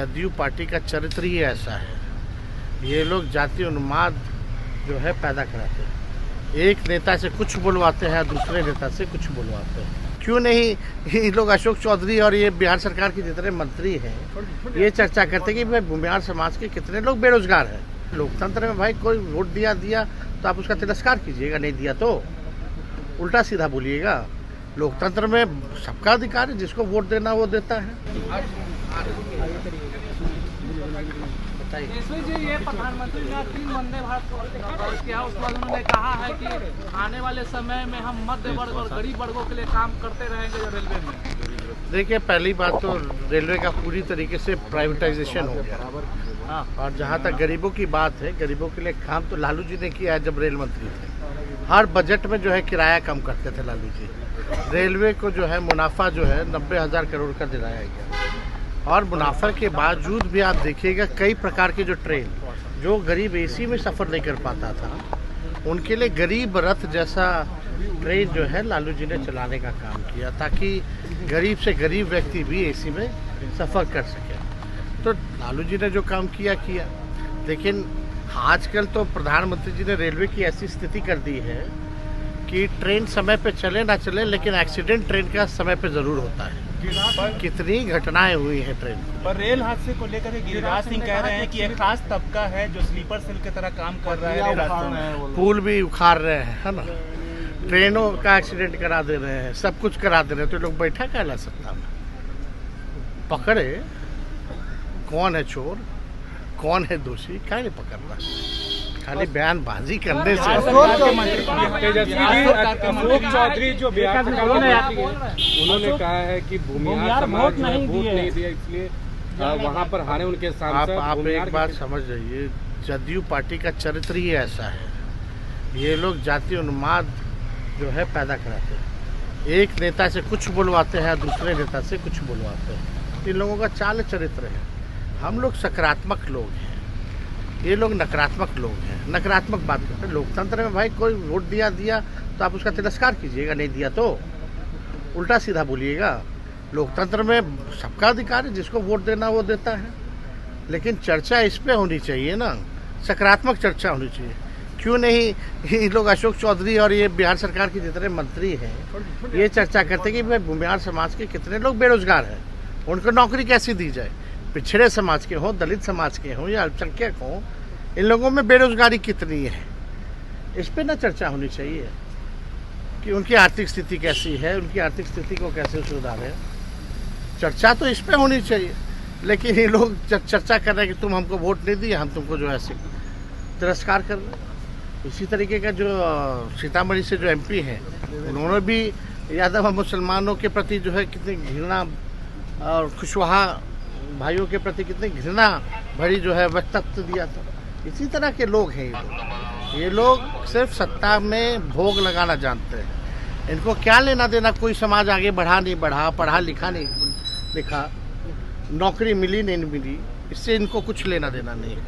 JDU party का चरित्र ही ऐसा है। ये लोग जाति उन्माद जो है पैदा कराते हैं। एक नेता से कुछ बुलवाते हैं, दूसरे नेता से कुछ बुलवाते हैं। क्यों नहीं ये लोग अशोक चौधरी और ये बिहार सरकार के जितने मंत्री हैं ये चर्चा करते हैं कि भाई बिहार समाज के कितने लोग बेरोजगार हैं। लोकतंत्र में भाई कोई वोट दिया तो आप उसका तिरस्कार कीजिएगा, नहीं दिया तो उल्टा सीधा बोलिएगा। लोकतंत्र में सबका अधिकार है, जिसको वोट देना वो देता है। इसमें जी ये प्रधानमंत्री ने 3 वंदे भारत किया, उसके बाद उन्होंने कहा है कि आने वाले समय में हम मध्य वर्ग और गरीब वर्गों के लिए काम करते रहेंगे रेलवे में। देखिए, पहली बात तो रेलवे का पूरी तरीके से प्राइवेटाइजेशन हो गया। और जहाँ तक गरीबों की बात है, गरीबों के लिए काम तो लालू जी ने किया है। जब रेल मंत्री थे हर बजट में जो है किराया कम करते थे लालू जी। रेलवे को जो है मुनाफा जो है 90,000 करोड़ का दिलाया गया। और मुनाफा के बावजूद भी आप देखिएगा कई प्रकार के जो ट्रेन जो गरीब एसी में सफ़र नहीं कर पाता था उनके लिए गरीब रथ जैसा ट्रेन जो है लालू जी ने चलाने का काम किया, ताकि गरीब से गरीब व्यक्ति भी एसी में सफ़र कर सके। तो लालू जी ने जो काम किया। लेकिन आजकल तो प्रधानमंत्री जी ने रेलवे की ऐसी स्थिति कर दी है कि ट्रेन समय पे चले ना चले, लेकिन एक्सीडेंट ट्रेन का समय पे ज़रूर होता है। कितनी घटनाएं हुई हैं ट्रेन पर रेल हादसे को लेकर गिरिराज सिंह कह रहे हैं कि एक खास तबका है जो स्लीपर सेल की तरह काम कर रहा है रास्तों में। पुल भी उखाड़ रहे हैं, है ना, ट्रेनों का एक्सीडेंट करा दे रहे हैं, सब कुछ करा दे रहे हैं। तो लोग बैठा कहला सकता में पकड़े कौन है चोर कौन है दोषी, क्या नहीं पकड़ना, खाली बयानबाजी करने से। चौधरी जो बिहार उन्होंने कहा है कि भूमिहार समाज ने वोट नहीं दिया, इसलिए वहाँ पर हारे उनके सांसद। आप एक बात समझ जाइए, जदयू पार्टी का चरित्र ही ऐसा है। ये लोग जाति उन्माद जो है पैदा कराते हैं। एक नेता से कुछ बुलवाते हैं, दूसरे नेता से कुछ बुलवाते हैं। इन लोगों का चाल चरित्र है। हम लोग सकारात्मक लोग हैं, ये लोग नकारात्मक लोग हैं, नकारात्मक बात करते हैं। लोकतंत्र में भाई कोई वोट दिया तो आप उसका तिरस्कार कीजिएगा, नहीं दिया तो उल्टा सीधा बोलिएगा। लोकतंत्र में सबका अधिकार है, जिसको वोट देना वो देता है। लेकिन चर्चा इस पे होनी चाहिए ना, सकारात्मक चर्चा होनी चाहिए। क्यों नहीं ये लोग अशोक चौधरी और ये बिहार सरकार के जितने मंत्री हैं ये चर्चा करते हैं कि भाई बिहार समाज के कितने लोग बेरोजगार हैं, उनको नौकरी कैसे दी जाए। पिछड़े समाज के हों, दलित समाज के हों या अल्पसंख्यक हों, इन लोगों में बेरोजगारी कितनी है, इस पे ना चर्चा होनी चाहिए कि उनकी आर्थिक स्थिति कैसी है, उनकी आर्थिक स्थिति को कैसे सुधारें। चर्चा तो इस पे होनी चाहिए। लेकिन ये लोग चर्चा कर रहे हैं कि तुम हमको वोट नहीं दिए, हम तुमको जो है तिरस्कार कर रहे हैं। इसी तरीके का जो सीतामढ़ी से जो एमपी हैं उन्होंने भी यादव मुसलमानों के प्रति जो है कितनी घृणा और कुशवाहा भाइयों के प्रति कितनी घृणा भरी जो है वक्तव्य दिया था। इसी तरह के लोग हैं ये लोग सिर्फ सत्ता में भोग लगाना जानते हैं। इनको क्या लेना देना, कोई समाज आगे बढ़ा नहीं बढ़ा, पढ़ा लिखा नहीं लिखा, नौकरी मिली नहीं मिली, इससे इनको कुछ लेना देना नहीं है।